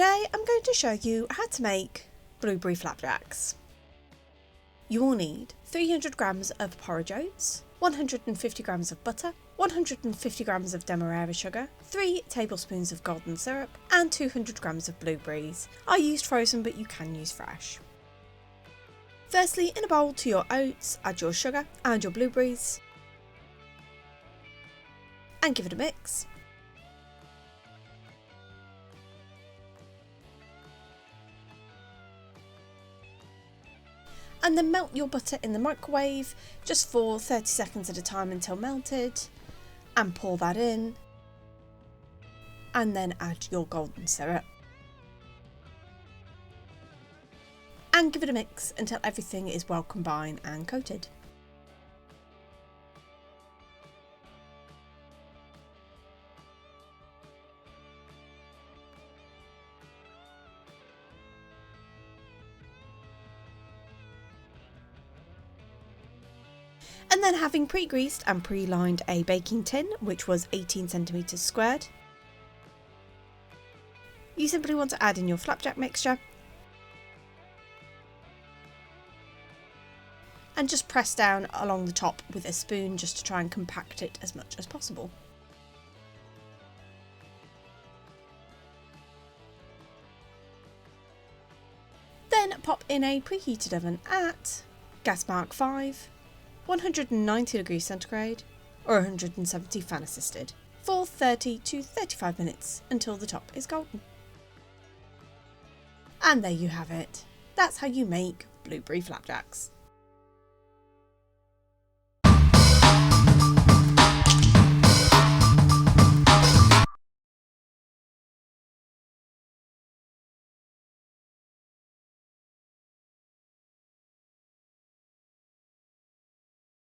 Today I'm going to show you how to make blueberry flapjacks. You will need 300 grams of porridge oats, 150 grams of butter, 150 grams of demerara sugar, 3 tablespoons of golden syrup and 200 grams of blueberries. I used frozen but you can use fresh. Firstly, in a bowl to your oats, add your sugar and your blueberries and give it a mix. And then melt your butter in the microwave just for 30 seconds at a time until melted, and pour that in, and then add your golden syrup and give it a mix until everything is well combined and coated. And then, having pre-greased and pre-lined a baking tin, which was 18 centimeters squared, you simply want to add in your flapjack mixture and just press down along the top with a spoon just to try and compact it as much as possible. Then pop in a preheated oven at gas mark 5, 190 degrees centigrade or 170 fan assisted for 30 to 35 minutes until the top is golden. And there you have it. That's how you make blueberry flapjacks.